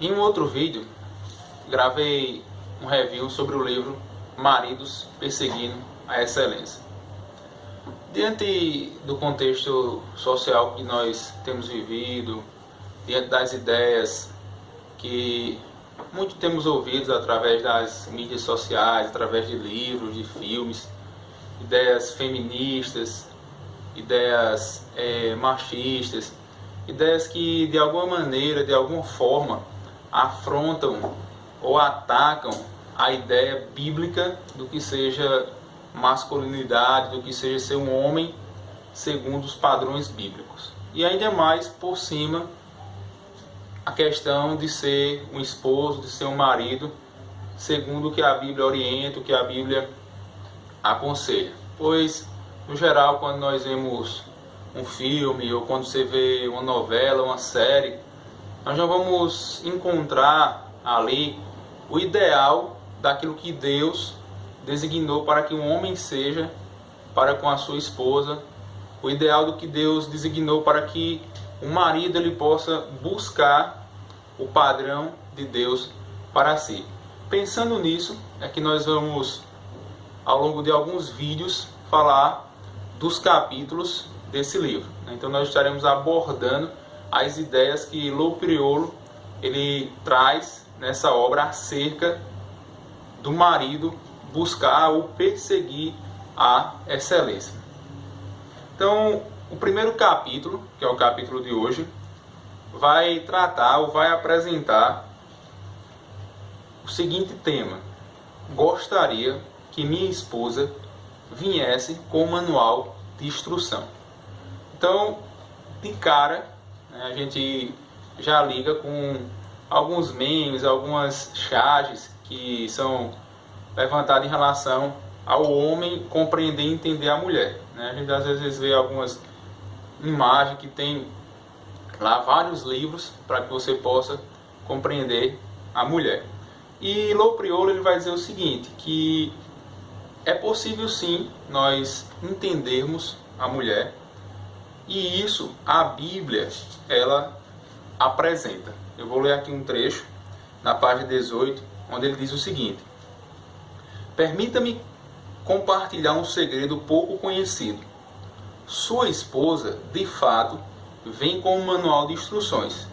Em um outro vídeo, gravei um review sobre o livro Maridos Perseguindo a Excelência. Diante do contexto social que nós temos vivido, diante das ideias que muito temos ouvido através das mídias sociais, através de livros, de filmes, ideias feministas, ideias machistas, ideias que de alguma maneira, de alguma forma, afrontam ou atacam a ideia bíblica do que seja masculinidade, do que seja ser um homem segundo os padrões bíblicos. E ainda mais por cima a questão de ser um esposo, de ser um marido, segundo o que a Bíblia orienta, o que a Bíblia aconselha. Pois, no geral, quando nós vemos um filme ou quando você vê uma novela, uma série, nós já vamos encontrar ali o ideal daquilo que Deus designou para que um homem seja para com a sua esposa, o ideal do que Deus designou para que o marido ele possa buscar o padrão de Deus para si. Pensando nisso, é que nós vamos, ao longo de alguns vídeos, falar dos capítulos desse livro. Então nós estaremos abordando as ideias que Lou Priolo ele traz nessa obra acerca do marido buscar ou perseguir a excelência. Então, o primeiro capítulo, que é o capítulo de hoje, vai tratar ou vai apresentar o seguinte tema: gostaria que minha esposa viesse com um manual de instrução. Então, de cara, a gente já liga com alguns memes, algumas charges que são levantadas em relação ao homem compreender e entender a mulher. A gente às vezes vê algumas imagens que tem lá vários livros para que você possa compreender a mulher. E Lou Priolo ele vai dizer o seguinte, que é possível sim nós entendermos a mulher, e isso a Bíblia ela apresenta. Eu vou ler aqui um trecho na página 18, onde ele diz o seguinte: permita-me compartilhar um segredo pouco conhecido. Sua esposa, de fato, vem com um manual de instruções.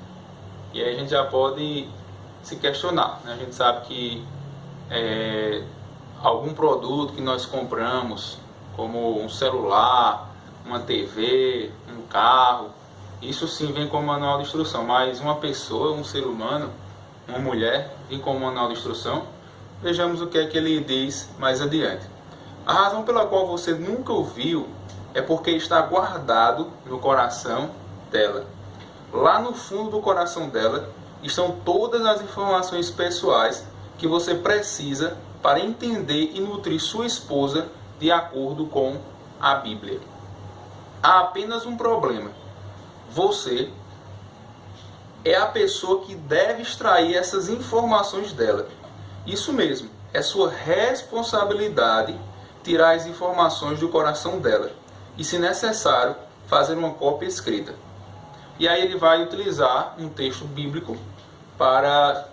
E aí a gente já pode se questionar. A gente sabe que algum produto que nós compramos, como um celular, uma TV, um carro, isso sim vem com um manual de instrução. Mas uma pessoa, um ser humano, uma mulher, vem com um manual de instrução? Vejamos o que é que ele diz mais adiante. A razão pela qual você nunca ouviu é porque está guardado no coração dela. Lá no fundo do coração dela estão todas as informações pessoais que você precisa para entender e nutrir sua esposa de acordo com a Bíblia. Há apenas um problema. Você é a pessoa que deve extrair essas informações dela. Isso mesmo, é sua responsabilidade tirar as informações do coração dela e, se necessário, fazer uma cópia escrita. E aí ele vai utilizar um texto bíblico para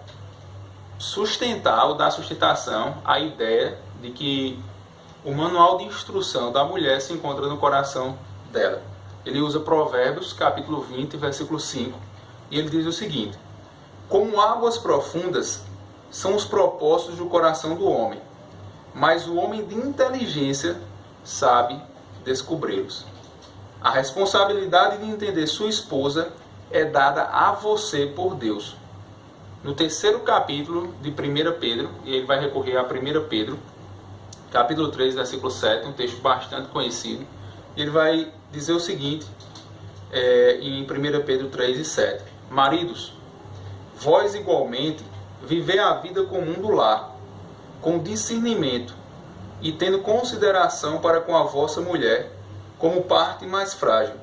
sustentar ou dar sustentação à ideia de que o manual de instrução da mulher se encontra no coração dela. Ele usa Provérbios, capítulo 20, versículo 5, e ele diz o seguinte: como águas profundas são os propósitos do coração do homem, mas o homem de inteligência sabe descobri-los. A responsabilidade de entender sua esposa é dada a você por Deus. No terceiro capítulo de 1 Pedro, e ele vai recorrer a 1 Pedro, capítulo 3, versículo 7, um texto bastante conhecido, ele vai dizer o seguinte, em 1 Pedro 3 e 7. Maridos, vós igualmente vivei a vida comum do lar, com discernimento, e tendo consideração para com a vossa mulher, como parte mais frágil.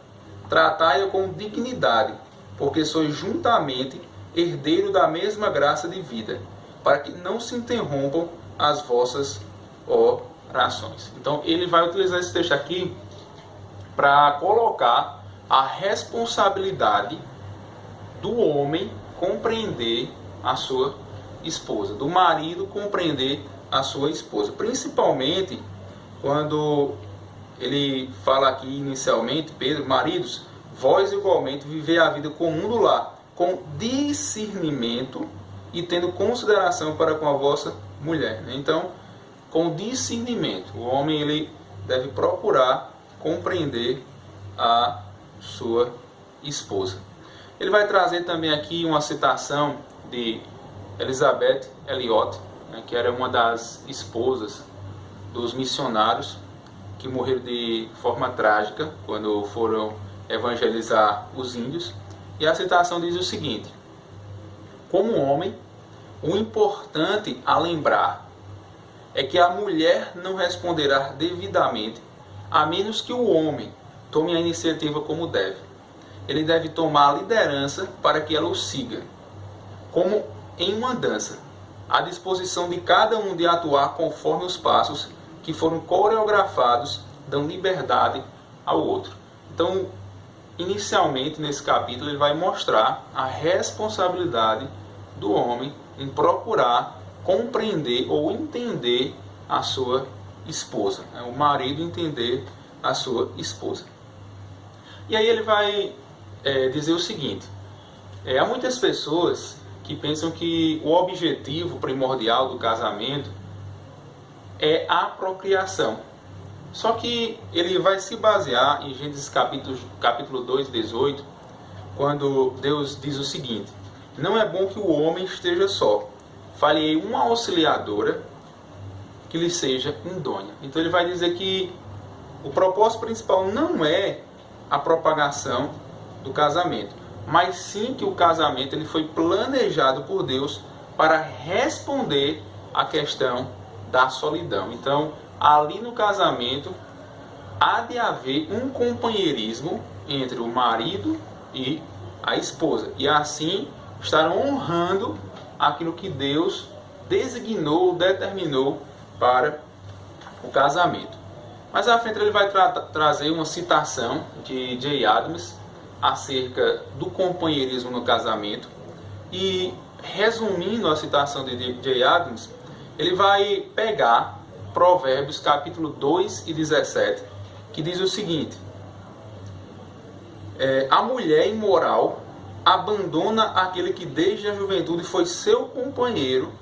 Tratai-a com dignidade, porque sois juntamente herdeiro da mesma graça de vida, para que não se interrompam as vossas orações. Então ele vai utilizar esse texto aqui para colocar a responsabilidade do homem compreender a sua esposa, do marido compreender a sua esposa. Principalmente quando ele fala aqui inicialmente, Pedro, maridos, vós igualmente vivei a vida comum do lar, com discernimento e tendo consideração para com a vossa mulher. Então, com discernimento, o homem ele deve procurar compreender a sua esposa. Ele vai trazer também aqui uma citação de Elizabeth Elliot, que era uma das esposas dos missionários que morreram de forma trágica quando foram evangelizar os índios. E a citação diz o seguinte: como homem, o importante a lembrar é que a mulher não responderá devidamente a menos que o homem tome a iniciativa como deve. Ele deve tomar a liderança para que ela o siga, como em uma dança, à disposição de cada um de atuar conforme os passos que foram coreografados, dão liberdade ao outro. Então, inicialmente nesse capítulo ele vai mostrar a responsabilidade do homem em procurar compreender ou entender a sua esposa, o marido entender a sua esposa. E aí ele vai dizer o seguinte: há muitas pessoas que pensam que o objetivo primordial do casamento é a procriação. Só que ele vai se basear em Gênesis capítulo 2, 18, quando Deus diz o seguinte: não é bom que o homem esteja só, falei uma auxiliadora que lhe seja idônea. Então ele vai dizer que o propósito principal não é a propagação do casamento, mas sim que o casamento ele foi planejado por Deus para responder à questão da solidão. Então, ali no casamento, há de haver um companheirismo entre o marido e a esposa. E assim, estarão honrando aquilo que Deus designou, determinou para o casamento. Mais à frente ele vai trazer uma citação de Jay Adams acerca do companheirismo no casamento. E, resumindo a citação de Jay Adams, ele vai pegar Provérbios capítulo 2 e 17, que diz o seguinte: a mulher imoral abandona aquele que desde a juventude foi seu companheiro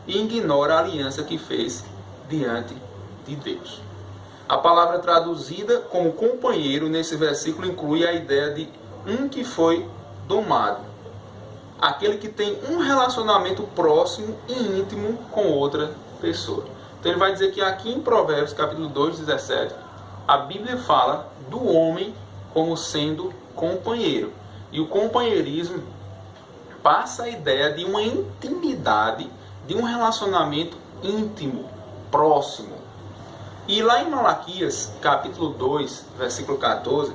e ignora a aliança que fez diante de Deus. A palavra traduzida como companheiro nesse versículo inclui a ideia de um que foi domado, aquele que tem um relacionamento próximo e íntimo com outra pessoa. Então ele vai dizer que aqui em Provérbios capítulo 2, 17, a Bíblia fala do homem como sendo companheiro. E o companheirismo passa a ideia de uma intimidade, de um relacionamento íntimo, próximo. E lá em Malaquias, capítulo 2, versículo 14,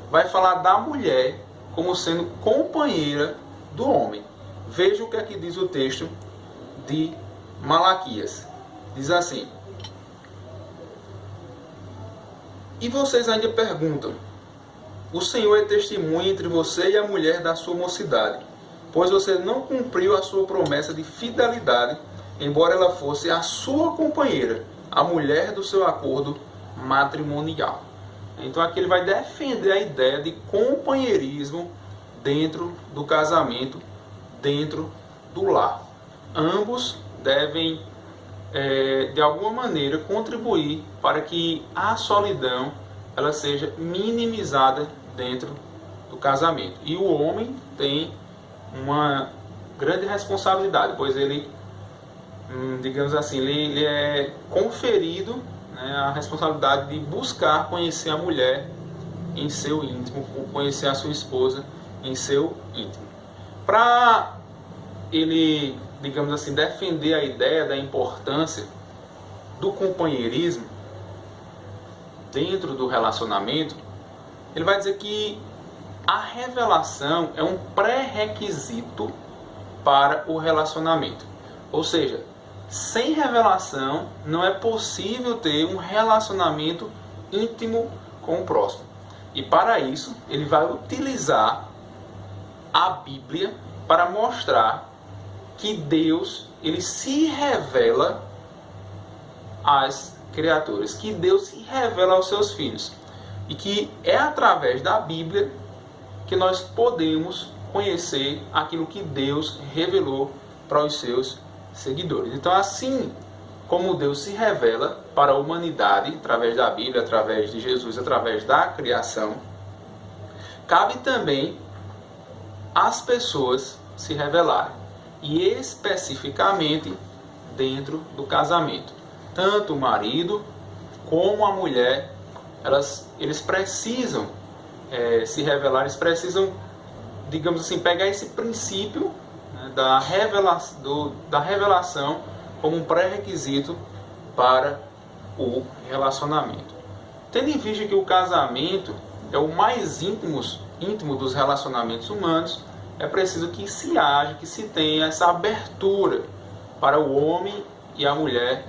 vai falar da mulher como sendo companheira do homem. Veja o que aqui diz o texto de Malaquias. Diz assim: e vocês ainda perguntam: o Senhor é testemunha entre você e a mulher da sua mocidade, pois você não cumpriu a sua promessa de fidelidade, embora ela fosse a sua companheira, a mulher do seu acordo matrimonial. Então aqui ele vai defender a ideia de companheirismo dentro do casamento, dentro do lar. Ambos devem, de alguma maneira, contribuir para que a solidão ela seja minimizada dentro do casamento. E o homem tem uma grande responsabilidade, pois ele, digamos assim, ele é conferido, né, a responsabilidade de buscar conhecer a mulher em seu íntimo, conhecer a sua esposa em seu íntimo. Para ele, digamos assim, defender a ideia da importância do companheirismo dentro do relacionamento, ele vai dizer que a revelação é um pré-requisito para o relacionamento. Ou seja, sem revelação não é possível ter um relacionamento íntimo com o próximo. E para isso, ele vai utilizar a Bíblia para mostrar que Deus ele se revela às criaturas, que Deus se revela aos seus filhos. E que é através da Bíblia que nós podemos conhecer aquilo que Deus revelou para os seus seguidores. Então, assim como Deus se revela para a humanidade, através da Bíblia, através de Jesus, através da criação, cabe também às pessoas se revelarem. E especificamente dentro do casamento. Tanto o marido como a mulher, eles precisam se revelar, eles precisam, digamos assim, pegar esse princípio, né, da revelação como um pré-requisito para o relacionamento. Tendo em vista que o casamento é o mais íntimo dos relacionamentos humanos, é preciso que se haja, que se tenha essa abertura para o homem e a mulher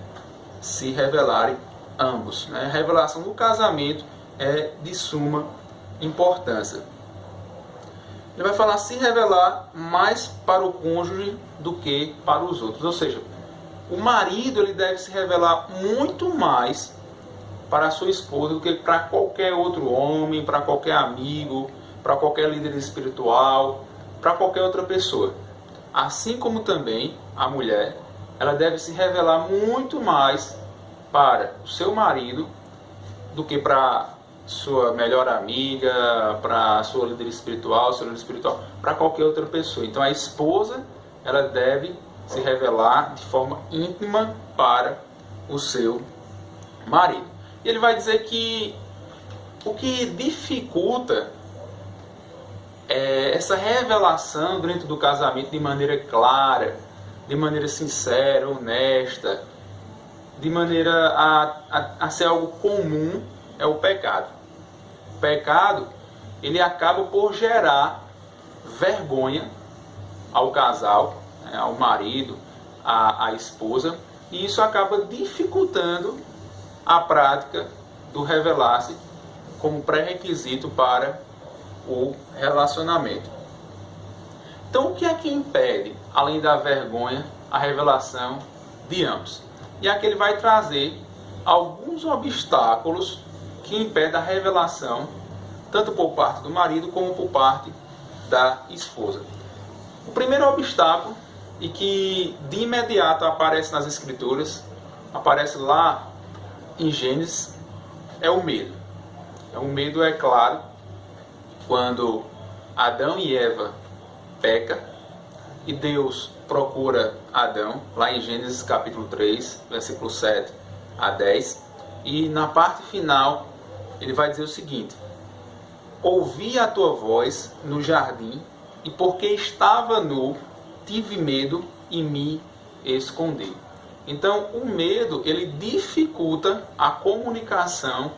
se revelarem ambos, né? A revelação do casamento é de suma importância. Ele vai falar se revelar mais para o cônjuge do que para os outros. Ou seja, o marido ele deve se revelar muito mais para a sua esposa do que para qualquer outro homem, para qualquer amigo, para qualquer líder espiritual, para qualquer outra pessoa. Assim como também a mulher, ela deve se revelar muito mais para o seu marido do que para sua melhor amiga, para sua líder espiritual, seu líder espiritual, para qualquer outra pessoa. Então a esposa, ela deve se revelar de forma íntima para o seu marido. E ele vai dizer que o que dificulta essa revelação dentro do casamento de maneira clara, de maneira sincera, honesta, de maneira a ser algo comum, é o pecado. O pecado, ele acaba por gerar vergonha ao casal, né, ao marido, à esposa, e isso acaba dificultando a prática do revelar-se como pré-requisito para o relacionamento. Então, o que é que impede, além da vergonha, a revelação de ambos? E aqui ele vai trazer alguns obstáculos que impedem a revelação, tanto por parte do marido como por parte da esposa. O primeiro obstáculo, e que de imediato aparece nas Escrituras, aparece lá em Gênesis, é o medo. O medo, é claro, quando Adão e Eva pecam e Deus procura Adão, lá em Gênesis capítulo 3, versículo 7 a 10, e na parte final ele vai dizer o seguinte: ouvi a tua voz no jardim, e porque estava nu, tive medo e me escondi. Então o medo, ele dificulta a comunicação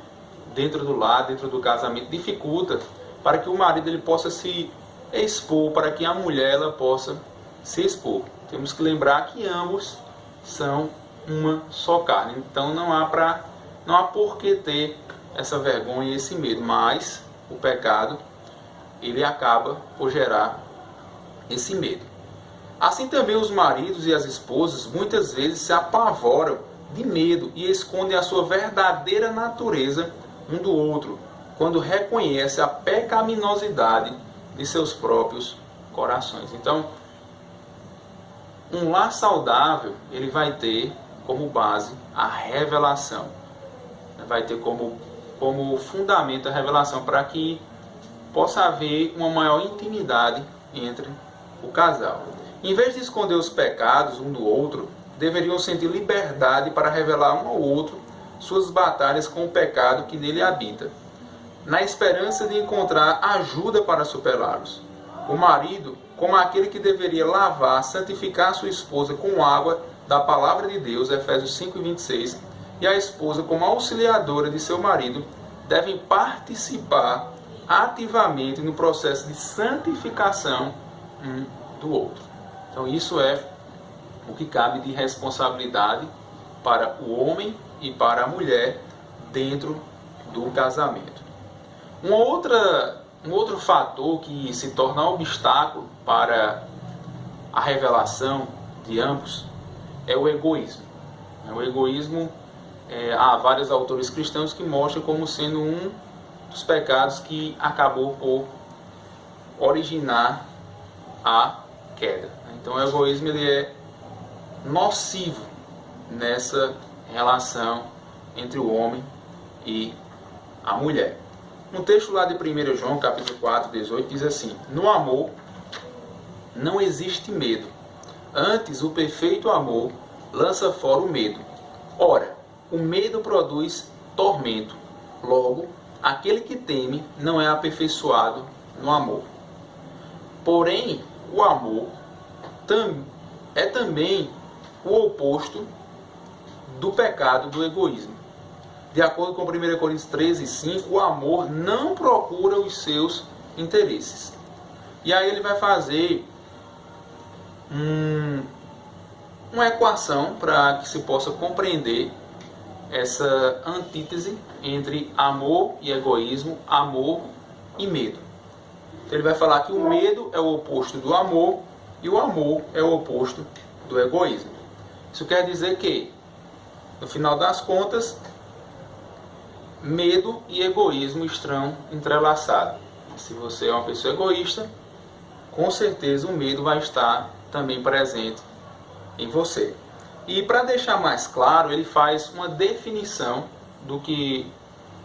dentro do lar, dentro do casamento, dificulta para que o marido ele possa se expor, para que a mulher ela possa se expor. Temos que lembrar que ambos são uma só carne. Então não há por que ter essa vergonha e esse medo, mas o pecado ele acaba por gerar esse medo. Assim também os maridos e as esposas muitas vezes se apavoram de medo e escondem a sua verdadeira natureza um do outro, quando reconhece a pecaminosidade de seus próprios corações. Então, um lar saudável, ele vai ter como base a revelação. Vai ter como fundamento a revelação para que possa haver uma maior intimidade entre o casal. Em vez de esconder os pecados um do outro, deveriam sentir liberdade para revelar um ao outro suas batalhas com o pecado que nele habita, na esperança de encontrar ajuda para superá-los. O marido, como aquele que deveria lavar, santificar sua esposa com água da palavra de Deus, Efésios 5:26, e a esposa, como auxiliadora de seu marido, devem participar ativamente no processo de santificação um do outro. Então isso é o que cabe de responsabilidade para o homem e para a mulher dentro do casamento. Um outro fator que se torna obstáculo para a revelação de ambos é o egoísmo. O egoísmo, há vários autores cristãos que mostram como sendo um dos pecados que acabou por originar a queda. Então o egoísmo ele é nocivo nessa relação entre o homem e a mulher. No texto lá de 1 João, capítulo 4, 18, diz assim: no amor não existe medo. Antes, o perfeito amor lança fora o medo. Ora, o medo produz tormento. Logo, aquele que teme não é aperfeiçoado no amor. Porém, o amor é também o oposto do pecado do egoísmo. De acordo com 1 Coríntios 13, 5, o amor não procura os seus interesses. E aí ele vai fazer uma equação para que se possa compreender essa antítese entre amor e egoísmo, amor e medo. Então ele vai falar que o medo é o oposto do amor e o amor é o oposto do egoísmo. Isso quer dizer que, no final das contas, medo e egoísmo estão entrelaçados. Se você é uma pessoa egoísta, com certeza o medo vai estar também presente em você. E para deixar mais claro, ele faz uma definição do que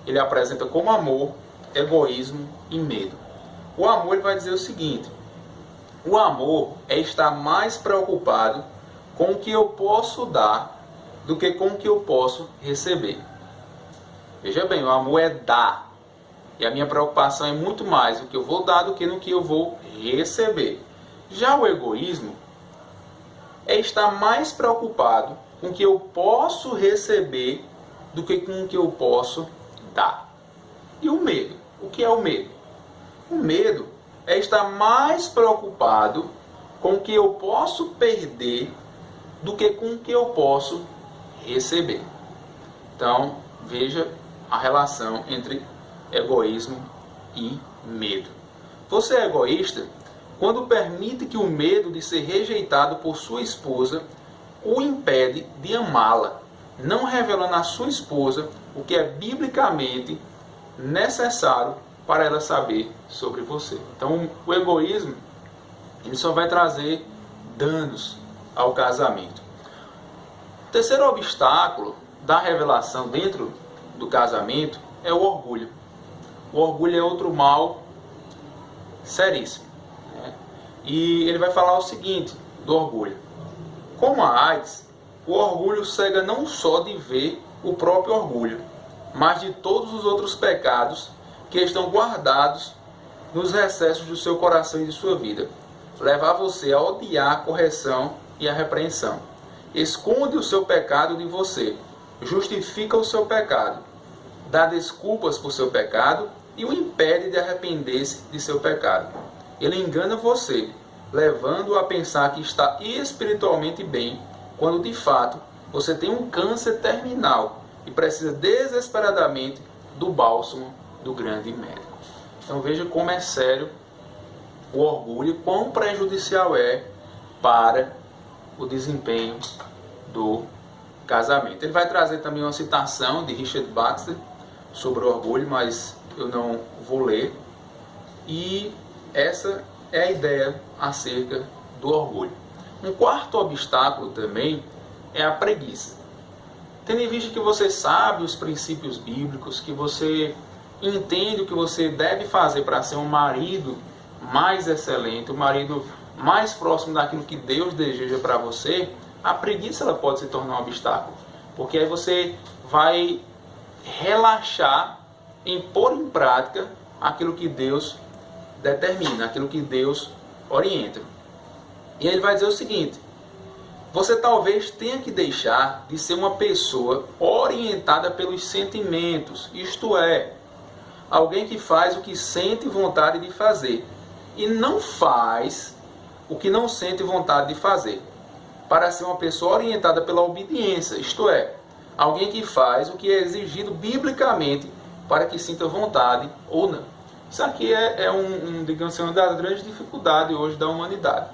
ele apresenta como amor, egoísmo e medo. O amor, ele vai dizer o seguinte: o amor é estar mais preocupado com o que eu posso dar do que com o que eu posso receber. Veja bem, o amor é dar. E a minha preocupação é muito mais no que eu vou dar do que no que eu vou receber. Já o egoísmo é estar mais preocupado com o que eu posso receber do que com o que eu posso dar. E o medo? O que é o medo? O medo é estar mais preocupado com o que eu posso perder do que com o que eu posso receber. Então, veja a relação entre egoísmo e medo. Você é egoísta quando permite que o medo de ser rejeitado por sua esposa o impede de amá-la, não revelando à sua esposa o que é biblicamente necessário para ela saber sobre você. Então, o egoísmo ele só vai trazer danos ao casamento. O terceiro obstáculo da revelação dentro do casamento é o orgulho. O orgulho é outro mal seríssimo. E ele vai falar o seguinte do orgulho: como a AIDS, o orgulho cega não só de ver o próprio orgulho, mas de todos os outros pecados que estão guardados nos recessos do seu coração e de sua vida. Levar você a odiar a correção e a repreensão. Esconde o seu pecado de você, justifica o seu pecado, dá desculpas por seu pecado e o impede de arrepender-se de seu pecado. Ele engana você, levando-o a pensar que está espiritualmente bem, quando de fato você tem um câncer terminal e precisa desesperadamente do bálsamo do grande médico. Então veja como é sério o orgulho e quão prejudicial é para o desempenho do casamento. Ele vai trazer também uma citação de Richard Baxter sobre o orgulho, mas eu não vou ler. E essa é a ideia acerca do orgulho. Um quarto obstáculo também é a preguiça. Tendo em vista que você sabe os princípios bíblicos, que você entende o que você deve fazer para ser um marido mais excelente, um marido mais próximo daquilo que Deus deseja para você, a preguiça ela pode se tornar um obstáculo. Porque aí você vai relaxar em pôr em prática aquilo que Deus determina, aquilo que Deus orienta. E ele vai dizer o seguinte: você talvez tenha que deixar de ser uma pessoa orientada pelos sentimentos, isto é, alguém que faz o que sente vontade de fazer e não faz o que não sente vontade de fazer, para ser uma pessoa orientada pela obediência, isto é, alguém que faz o que é exigido biblicamente para que sinta vontade ou não. Isso aqui digamos assim, uma das grandes dificuldades hoje da humanidade.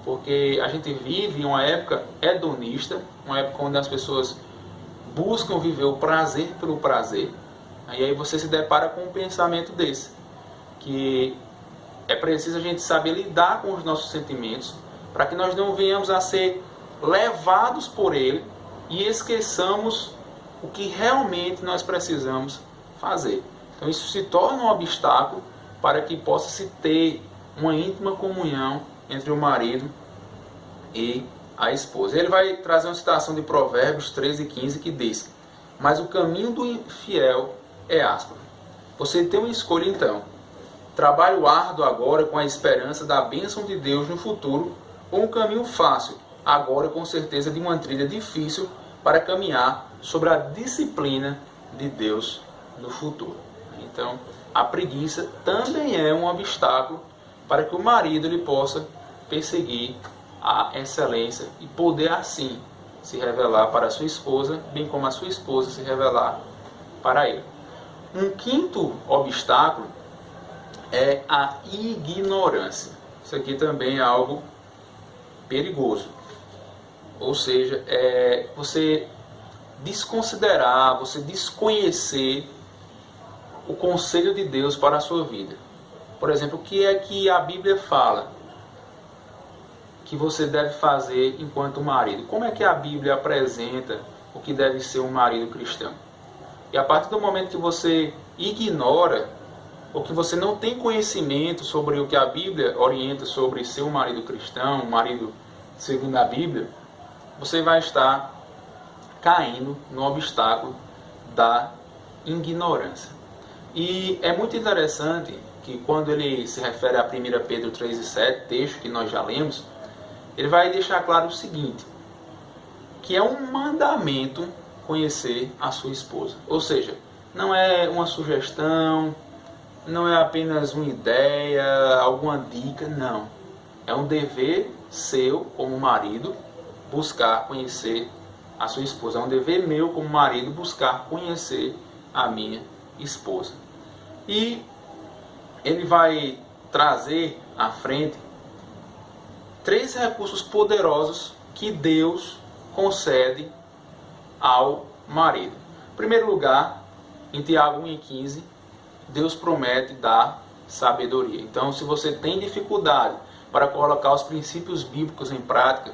porque a gente vive em uma época hedonista, uma época onde as pessoas buscam viver o prazer pelo prazer. E aí você se depara com um pensamento desse, que é preciso a gente saber lidar com os nossos sentimentos, para que nós não venhamos a ser levados por ele e esqueçamos o que realmente nós precisamos fazer. Então isso se torna um obstáculo para que possa se ter uma íntima comunhão entre o marido e a esposa. Ele vai trazer uma citação de Provérbios 13:15 que diz: mas o caminho do infiel é áspero. Você tem uma escolha então: trabalho árduo agora com a esperança da bênção de Deus no futuro, ou um caminho fácil, agora com certeza de uma trilha difícil para caminhar sobre a disciplina de Deus no futuro. Então, a preguiça também é um obstáculo para que o marido ele possa perseguir a excelência e poder assim se revelar para a sua esposa, bem como a sua esposa se revelar para ele. Um quinto obstáculo é a ignorância. Isso aqui também é algo perigoso. Ou seja, é você desconsiderar, você desconhecer o conselho de Deus para a sua vida. Por exemplo, o que é que a Bíblia fala que você deve fazer enquanto marido? Como é que a Bíblia apresenta o que deve ser um marido cristão? E a partir do momento que você ignora, ou que você não tem conhecimento sobre o que a Bíblia orienta sobre ser um marido cristão, um marido segundo a Bíblia, você vai estar caindo no obstáculo da ignorância. E é muito interessante que quando ele se refere a 1 Pedro 3:7, texto que nós já lemos, ele vai deixar claro o seguinte, que é um mandamento conhecer a sua esposa. Ou seja, não é uma sugestão, não é apenas uma ideia, alguma dica, não. É um dever seu como marido buscar conhecer a sua esposa. É um dever meu como marido buscar conhecer a minha esposa. E ele vai trazer à frente 3 recursos poderosos que Deus concede ao marido. Em primeiro lugar, em Tiago 1:15, Deus promete dar sabedoria. Então, se você tem dificuldade para colocar os princípios bíblicos em prática,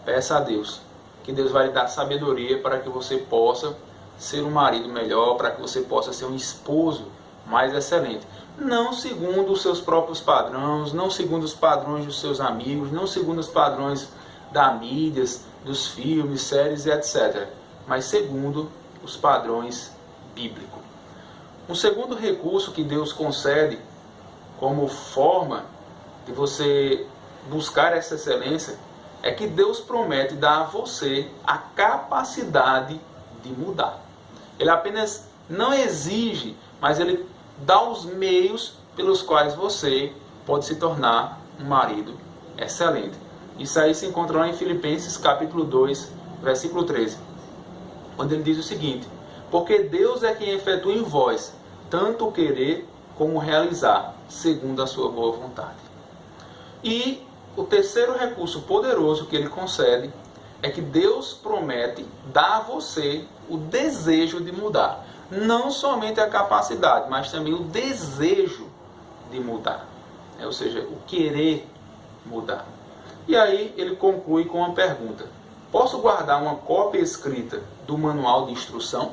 peça a Deus, que Deus vai lhe dar sabedoria para que você possa ser um marido melhor, para que você possa ser um esposo mais excelente. Não segundo os seus próprios padrões, não segundo os padrões dos seus amigos, não segundo os padrões da mídia, dos filmes, séries e etc. Mas segundo os padrões bíblicos. Um segundo recurso que Deus concede como forma de você buscar essa excelência é que Deus promete dar a você a capacidade de mudar. Ele apenas não exige, mas ele dá os meios pelos quais você pode se tornar um marido excelente. Isso aí se encontra lá em Filipenses capítulo 2, versículo 13, onde ele diz o seguinte: porque Deus é quem efetua em vós tanto o querer como o realizar, segundo a sua boa vontade. E o terceiro recurso poderoso que ele concede é que Deus promete dar a você o desejo de mudar. Não somente a capacidade, mas também o desejo de mudar. Ou seja, o querer mudar. E aí ele conclui com uma pergunta: posso guardar uma cópia escrita do manual de instrução?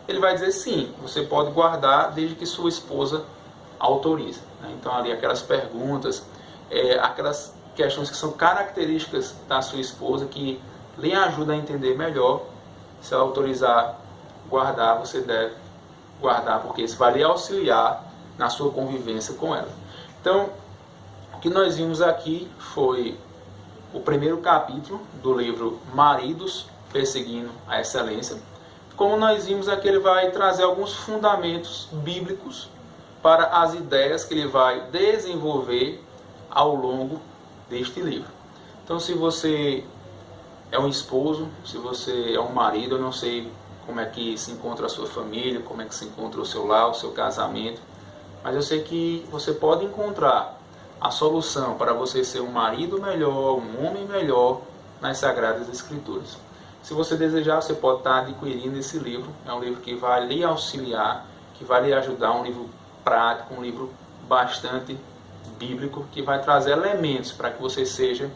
Ele vai dizer sim, você pode guardar desde que sua esposa autorize. Então ali aquelas perguntas, aquelas questões que são características da sua esposa, que lhe ajudam a entender melhor. Se ela autorizar guardar, você deve guardar, porque isso vai lhe auxiliar na sua convivência com ela. Então, o que nós vimos aqui foi o primeiro capítulo do livro Maridos Perseguindo a Excelência. Como nós vimos aqui, ele vai trazer alguns fundamentos bíblicos para as ideias que ele vai desenvolver ao longo deste livro. Então, se você é um esposo, se você é um marido, eu não sei como é que se encontra a sua família, como é que se encontra o seu lar, o seu casamento, mas eu sei que você pode encontrar a solução para você ser um marido melhor, um homem melhor nas Sagradas Escrituras. Se você desejar, você pode estar adquirindo esse livro. É um livro que vai lhe auxiliar, que vai lhe ajudar, um livro prático, um livro bastante bíblico, que vai trazer elementos para que você seja,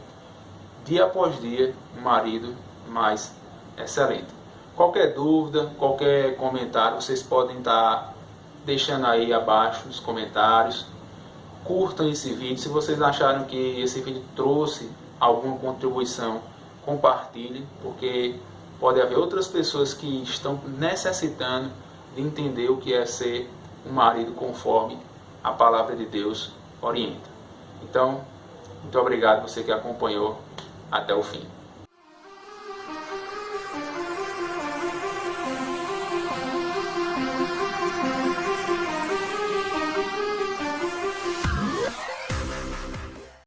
dia após dia, um marido mais excelente. Qualquer dúvida, qualquer comentário, vocês podem estar deixando aí abaixo nos comentários. Curtam esse vídeo. Se vocês acharam que esse vídeo trouxe alguma contribuição, compartilhe, porque pode haver outras pessoas que estão necessitando de entender o que é ser um marido conforme a palavra de Deus orienta. Então, muito obrigado você que acompanhou até o fim.